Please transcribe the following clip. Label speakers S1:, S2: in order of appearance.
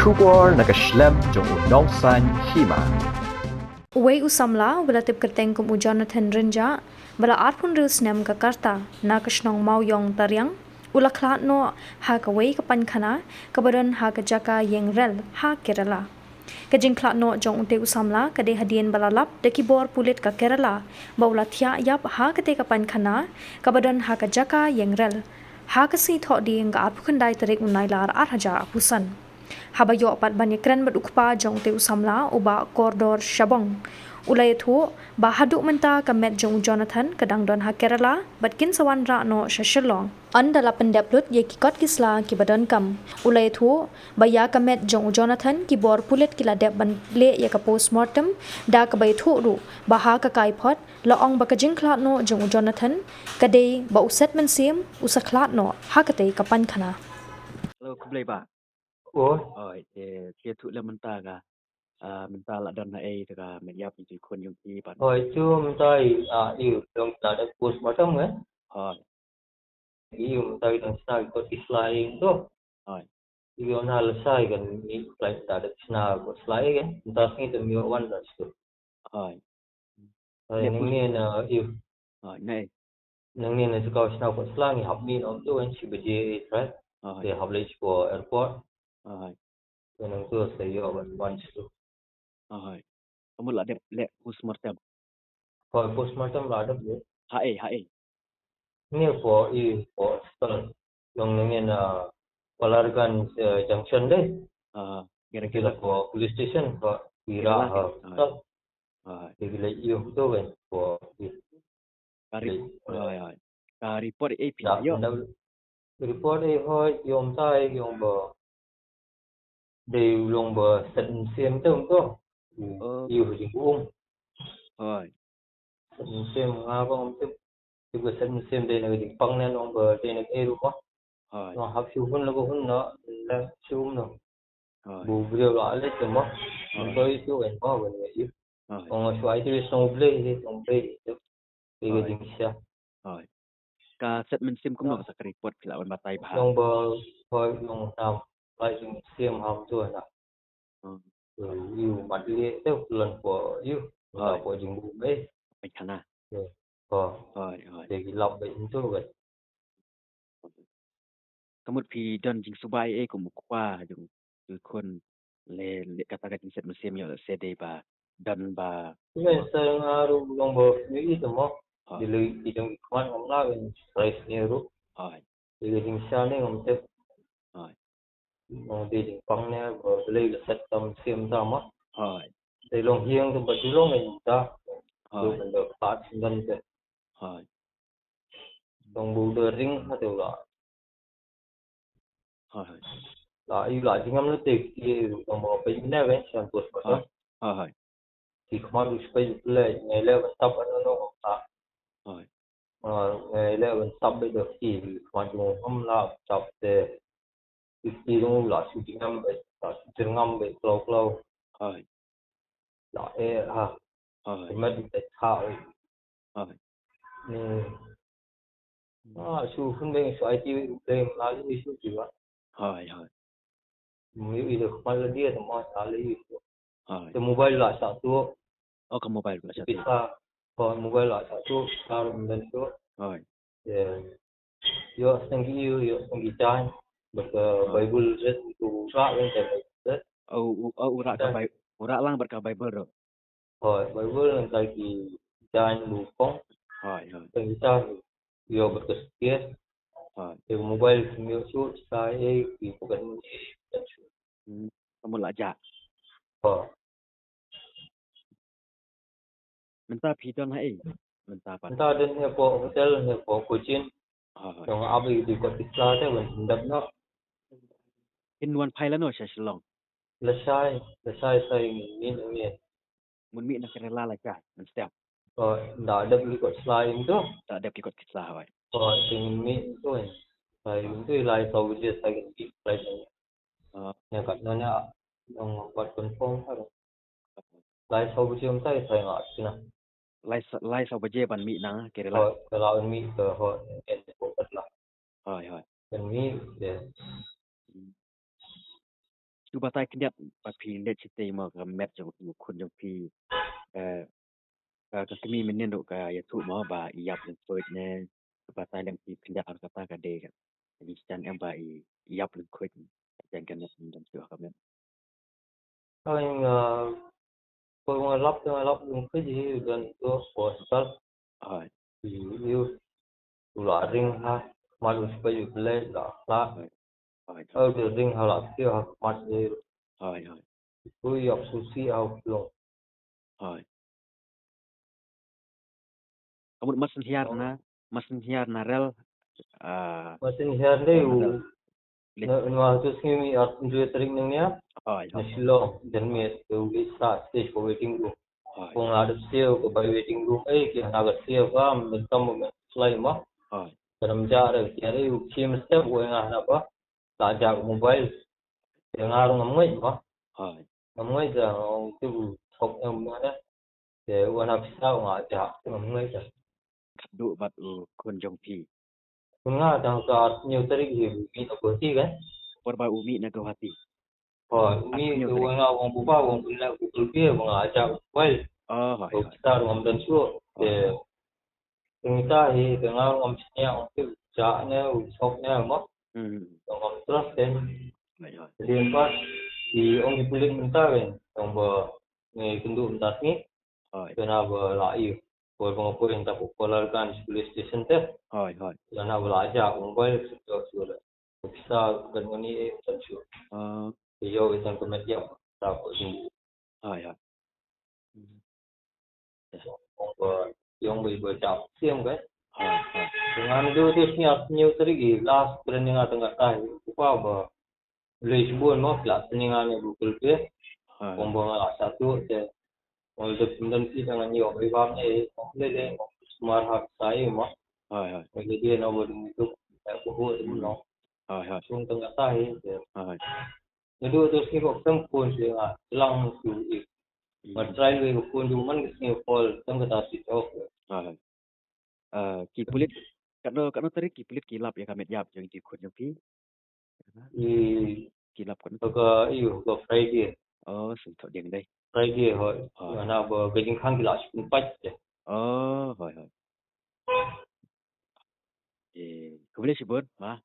S1: Kubor nakaslem jong unongsan Hima.
S2: Uway usamla wala tip kerteng kum u Jonathan Rinja wala arpun ril snem ka karta na kasnong mau yong taryang ula Khlad no ha ka way ka Paiñkhana ka badan ha ka jaka yeng rel ha Kerela. Kajing Khlad no jong unte usamla ka de hadien balalap de kibor pulit ka Kerela baula thia yap ha ka te ka Paiñkhana ka badan ha ka jaka yeng rel ha ka si tho di nga arpukandai tarik unai lar arhaja apusan. Habayo apat banyak keren berukpa jong te usamla uba Kordor Shabong. Ulay itu ba haduk menta kamet jong Jonathan kadang don ha Kerela batkin sawan ra no shashilong. Anda la pendeplut ye kikot kisla ki badan kam. Ulay itu ba ya kamet jong Jonathan ki bor pulit kila dep ban le ye ka post mortem da ka bay thu ru ba ha ka Kaiphod la ong ba ka jing Khlad no jong Jonathan kadai ba uset Mynsiem usa Khlad no ha ka te ka Paiñkhana.
S3: Hello, kublay ba?
S4: Ủa,
S3: Kia thụ lên mình ta là đơn này thì cả mình yapthìคนyungที่bạn
S4: hồi chưa mình tay yêu đồng là đã post mortem ấy,
S3: hỏi
S4: yêu mình tay đồng sai có slide đó,
S3: hỏi
S4: yêu na là sai gần ini slide đã được na có slide cái, mình ta nghĩ tầm nhiều one rồi chứ,
S3: hỏi
S4: những niên yêu,
S3: hỏi này
S4: những niên là sẽ có na có slide học min ông tu anh chỉ bây giờ right, để học lấy của airport,
S3: hỏi
S4: cho nên tôi sẽ yêu one one chứ,
S3: hỏi kamu lah đẹp post mortem
S4: hồi post mortem là được đấy,
S3: hai
S4: ini for yêu for stone, yang niên Palargan junction đấy.
S3: kira-kira
S4: Kira for police station for Kira stop thì lấy yêu tôi về của
S3: ka report AP yo
S4: report ấy thôi dùng tay dùng bờ đều dùng bờ sân xem tương đó yêu thì cũng
S3: hỏi
S4: sân xem con tiếp cái sân xem đây là cái băng nên ông bờ đây là cái đúng không
S3: hỏi
S4: nó học siêu hơn nó có hơn nó là siêu nó
S3: hỏi
S4: bù điều lại lấy từ mất tôi siêu anh có về yêu còn xoay thì xong play được thì cái gì sao
S3: hỏi ka set Mynsiem cũng nok sa report pila on batay ba
S4: yung bờ thôi yung nào lại dùng xem học rồi là yêu mặt đi theo lần của yêu của dùng bụng ấy
S3: Paiñkhana
S4: rồi để lọc bệnh cho vậy
S3: kamu pi don jing subai ko mukwa yungคนle kata jing set Mynsiem yo sede ba dan ba
S4: nhưng sang aru yung bờ như itu mo di lui di trong kwan ông la bên price ni ru
S3: hỏi
S4: di jing sa ni ông tiếp
S3: hỏi
S4: ông di jing pang ni bờ lui là set tâm xem ra mất
S3: hỏi
S4: di long hiang tu bờ di long mình ta
S3: hỏi
S4: mình được phát ngân thế
S3: hỏi
S4: long bù đưa ring hay điều
S3: hỏi
S4: là yêu lại thì ngắm nó tiệt thì đồng bộ phải như này vậy sản xuất mà
S3: hỏi
S4: thì không ai được phải lấy ngày lễ vẫn tập ở nó không ta
S3: hỏi
S4: ngày lễ vẫn tập bây giờ thì không ai dùng không là tập để thì dùng là sự chính ngắm vậy là sự chính ngắm vậy lâu
S3: hỏi
S4: là
S3: hỏi
S4: thì mất để thao
S3: hỏi
S4: sự phân biệt sự IT lên là cái sự gì vậy
S3: hỏi
S4: nếu bây giờ không ai là đi thì mọi người lấy
S3: hỏi
S4: thì mobile là sao tu
S3: ka mobile ko siya
S4: bisa kalau mobile lah satu kalau membentuk
S3: hỏi
S4: yo senggi chan baka bible set tu ra yang saya set
S3: ura lang berka bible ro
S4: rồi bible yang lagi chan lupong
S3: hỏi
S4: senggi chan yo baka sekian thì mobile semua su saya di bukan
S3: kamu lah ja
S4: oh
S3: menta pi don hai menta pa
S4: entah ada ni po hotel ni po kucing yang abi di kota Islam tu benda nak
S3: in wan pai la no sha shilong
S4: lesai saya ingin
S3: mun mi na Kerela la ka man step
S4: dah ada di kota Islam tu
S3: ta dep ki kot kisla hawai
S4: tình mình tôi phải tôi lại sau cái sai cái gì lại nhà cạnh nó nhá ông bật con phong hay lại sau cái chuyện sai sai ngã chứ nào
S3: lai sau baje ban mi na Kerela
S4: cái lão mi cái họ cái bộ bật lại
S3: hỏi
S4: cái mi để
S3: tu batai kendat papi net cite ma ka met jong kun jong pi ka kami menen do ka ya tu ma ba iap leng koit ne batai leng pi kendat ar kata ka de ka ni chan em ba iap leng koit jan kan dan tu ka met
S4: anh tôi lắp cái gì gần tôi postal
S3: hai
S4: yêu là ring ha mà lúc bây giờ lên là
S3: hai
S4: ở cái ring ha là kia mà giờ
S3: hai
S4: tôi học sushi học luôn
S3: hai kamu masin hiar na rel
S4: mesin here deh nó terus ini dua tarik nengnya
S3: hai
S4: Nashilo dan mes tu bisa stage for waiting room
S3: hai
S4: kung ada sale ke by waiting room kaya naga sale ka mintam slide mah
S3: hai
S4: dalam jarak jadi team step gue ngah apa tajak mobile yang arung ngamai mah
S3: hai
S4: ngamai dah tu thok yang mana để gue nak sao ngah jak ngamai dah
S3: du bat kun jong pi
S4: kung ngah dah ka nhiều tarik hiu ini tak berhenti kan
S3: porba umi na gawati
S4: ini tu gue ngah orang buka orang punya Google Pay ngah jak mobile
S3: hai
S4: kita ngam dan suo để kita hi dengan ngam nya untuk jaknya usoknya mah ngam terus kan
S3: hai
S4: jadi empat di orang dipulik mentah kan yang ni kenduk mentah ni
S3: hai
S4: kena berlai por yang tak popular kan di police station teh
S3: hai
S4: kena belajar mobile sudah bisa dengan ni tentu yo itu kemudian tak ini
S3: hai
S4: yang berjawab siam kan
S3: hai
S4: dengan itu dia new tadi last training tengah tahu apa Lisbon mau kelas peningan Google Pay, pembangunan satu je, untuk tendensi dengan yo ribamnya, boleh smart hak saya mah, jadi dia nak buat itu, aku buat itu no, untuk tengah tahu je, jadi terus ni kok tempun je, lang tu, bertrai lagi pun tu man kesini fall, tengah tasik off,
S3: kipulit kano tadi kipulit kilap ya kamet yap yang ikut yang pi kilap kan
S4: ke iyo ke Friday
S3: sentok yang đây
S4: Friday hoi mana beijing khang kelas 4 je
S3: hai kemudian si bon ma